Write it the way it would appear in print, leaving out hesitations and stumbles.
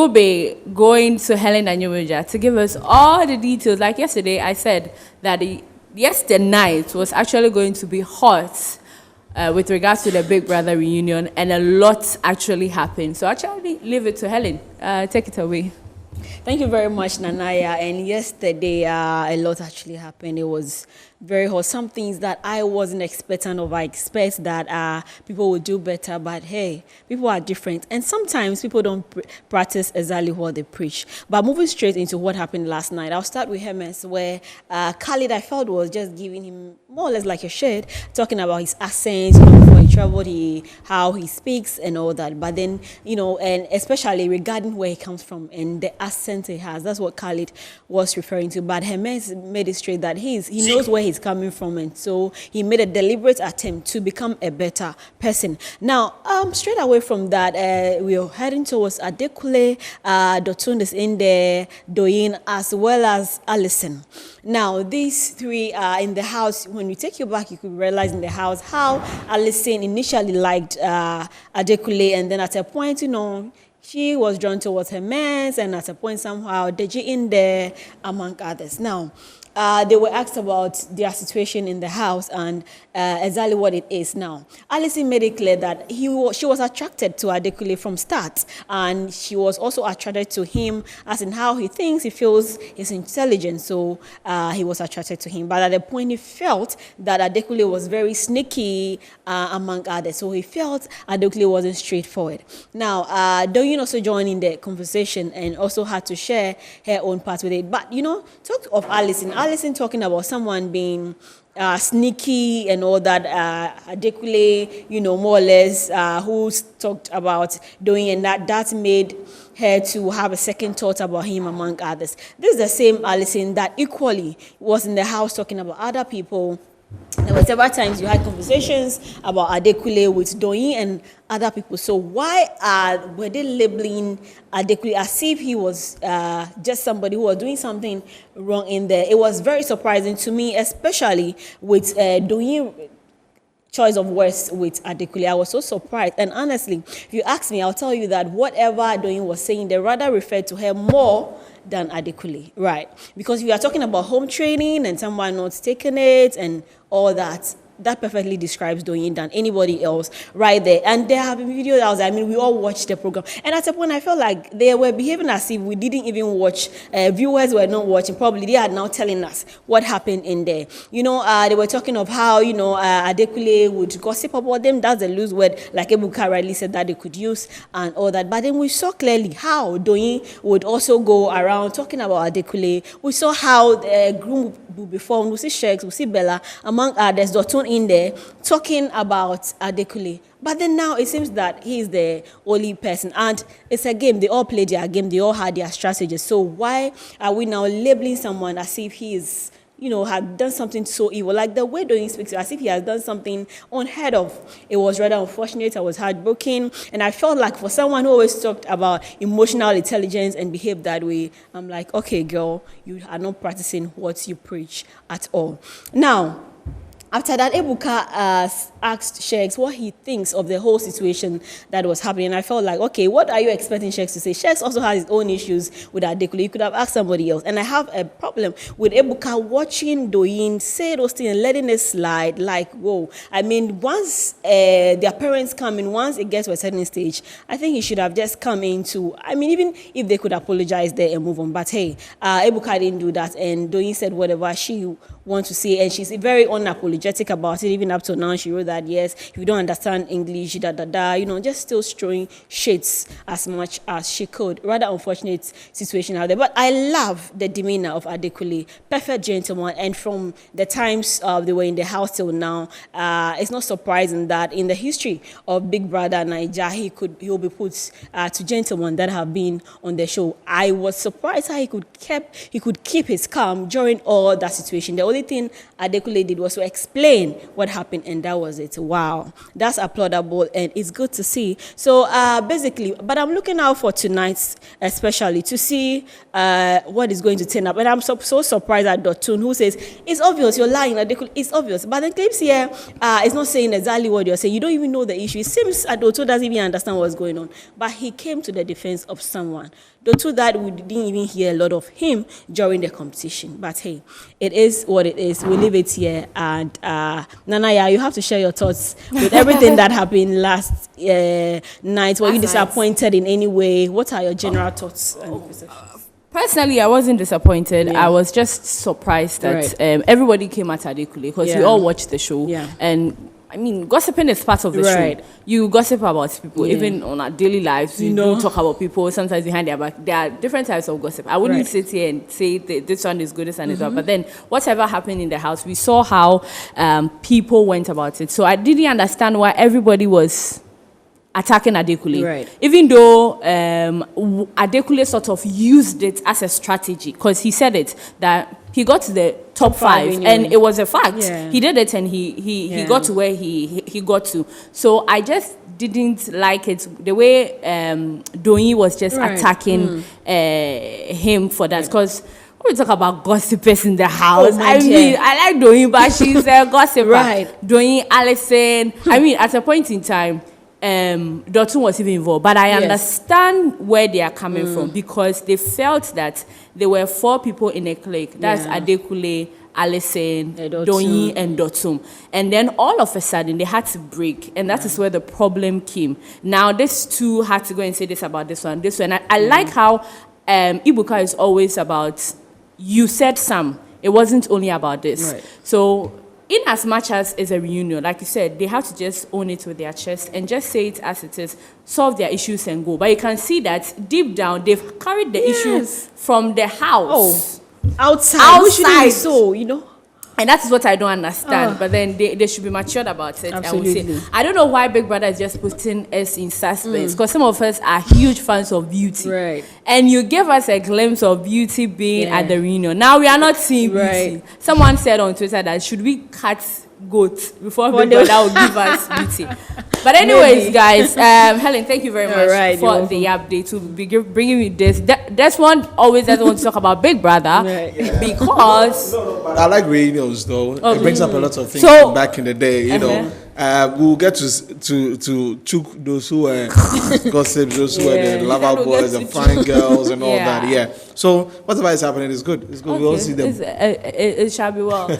will be going to Helen and Naija to give us all the details. Like yesterday, I said that yesterday night was actually going to be hot with regards to the Big Brother reunion, and a lot actually happened. So actually, leave it to Helen. Take it away. Thank you very much, Nanaya. And yesterday, a lot actually happened. It was very hot. Some things that I wasn't expecting of. I expect that people would do better, but hey, people are different. And sometimes people don't practice exactly what they preach. But moving straight into what happened last night, I'll start with Hermes, where Khalid, I felt, was just giving him more or less like a shade, talking about his accent, before he traveled, how he speaks and all that. But then, and especially regarding where he comes from and the accent he has, that's what Khalid was referring to. But Hermes made it straight that he knows where he's coming from, and so he made a deliberate attempt to become a better person. Now, straight away from that, we are heading towards Adekule. Dotun is in there, Doyin, as well as Alison. Now, these three are in the house. When we take you back, you could realize in the house how Alison initially liked Adekule, and then at a point, she was drawn towards her man, and at a point somehow Deji in there, among others. Now, they were asked about their situation in the house and exactly what it is now. Alison made it clear that she was attracted to Adekule from start, and she was also attracted to him as in how he thinks, he feels, his intelligence, so he was attracted to him. But at the point he felt that Adekule was very sneaky, among others, so he felt Adekule wasn't straightforward. Now, Doyin also joined in the conversation and also had to share her own part with it. But, talk of Alison talking about someone being sneaky and all that, Adekule, more or less, who talked about doing, and that made her to have a second thought about him, among others. This is the same Alison that equally was in the house talking about other people. There were several times you had conversations about Adekule with Doyin and other people. So why were they labeling Adekule as if he was just somebody who was doing something wrong in there? It was very surprising to me, especially with Doyin choice of words with Adekule. I was so surprised. And honestly, if you ask me, I'll tell you that whatever Doyin was saying, they rather referred to her more than Adekule, right? Because we are talking about home training and someone not taking it and all that. That perfectly describes Doyin than anybody else right there. And there have been videos out. We all watched the program. And at a point, I felt like they were behaving as if we didn't even watch. Viewers were not watching. Probably they are now telling us what happened in there. They were talking of how, Adekule would gossip about them. That's a loose word, like Ebuka rightly said, that they could use and all that. But then we saw clearly how Doyin would also go around talking about Adekule. We saw how the groom would be formed. We see Sheks, we see Bella, among others, Dotun in there talking about Adekule. But then now it seems that he is the only person. And it's a game. They all played their game. They all had their strategies. So why are we now labeling someone as if he is, had done something so evil? Like the way Doyin speaks, as if he has done something unheard of. It was rather unfortunate. I was heartbroken. And I felt like for someone who always talked about emotional intelligence and behaved that way, I'm like, okay, girl, you are not practicing what you preach at all. Now, after that, Ebuka asked Sheks what he thinks of the whole situation that was happening. And I felt like, okay, what are you expecting Sheks to say? Sheks also has his own issues with Adekule. You could have asked somebody else. And I have a problem with Ebuka watching Doyin say those things and letting it slide. Like, whoa. Once their parents come in, once it gets to a certain stage, I think he should have just come into, even if they could apologize there and move on. But hey, Ebuka didn't do that. And Doyin said whatever she wants to say. And she's very unapologetic about it. Even up to now, she wrote that, yes, if you don't understand English, just still throwing shades as much as she could. Rather unfortunate situation out there. But I love the demeanor of Adekule. Perfect gentleman. And from the times they were in the house till now, it's not surprising that in the history of Big Brother Naija, he will be put to gentlemen that have been on the show. I was surprised how he could keep his calm during all that situation. The only thing Adekunle did was to explain what happened, and that was it. Wow, that's applaudable, and it's good to see. So basically, but I'm looking out for tonight, especially to see what is going to turn up. And I'm so surprised at Dotun, who says it's obvious you're lying. Adekunle, it's obvious, but the clips here is not saying exactly what you're saying. You don't even know the issue. It seems Dotun doesn't even understand what's going on, but he came to the defense of someone. Dotun, that we didn't even hear a lot of him during the competition. But hey, it is what it is. We leave it here. And Naija, you have to share your thoughts with everything that happened last night. Were you disappointed in any way? What are your general thoughts and perceptions? Personally, I wasn't disappointed. Yeah. I was just surprised that everybody came at Adekunle because we all watched the show. Yeah. And I mean, gossiping is part of the show. You gossip about people, even on our daily lives. You do talk about people, sometimes behind their back. There are different types of gossip. I wouldn't sit here and say this one is good, this one is bad. But then, whatever happened in the house, we saw how people went about it. So I didn't understand why everybody was attacking Adekunle. Even though Adekunle sort of used it as a strategy, because he said it, that he got to the top five and it was a fact. He did it and he got to where he got to. So I just didn't like it the way Doyin was just attacking him for that, because when we talk about gossipers in the house, I mean, I like Doyin, but she's a gossiper. Doyin, Alison, I mean, at a point in time, Dotun was even involved, but I understand where they are coming from, because they felt that there were 4 people in a clique. That's Adekunle, Alison, Doyin, and Dotun. And then all of a sudden they had to break, and that is where the problem came. Now these 2 had to go and say this about this one, this one. I like how Ibuka is always about, you said some. It wasn't only about this. So in as much as it's a reunion, like you said, they have to just own it with their chest and just say it as it is, solve their issues and go. But you can see that deep down, they've carried the issue from the house. Outside. Which shouldn't be so, you know. And that's what I don't understand. But then they should be matured about it. Absolutely. I would say. I don't know why Big Brother is just putting us in suspense, because some of us are huge fans of beauty. And you gave us a glimpse of beauty being at the reunion. Now we are not seeing beauty. Someone said on Twitter that should we cut goats before Big Brother will give us beauty. But anyways, guys, Helen, thank you very much for the update. We'll be bringing you this. This one always doesn't want to talk about Big Brother because... But I like reunions, though. It brings up a lot of things from back in the day, you know. We'll get to chook those who were gossip, those who were the lover boys, the fine girls, and all that. So whatever is happening is good. It's good. We all see them. It shall be well.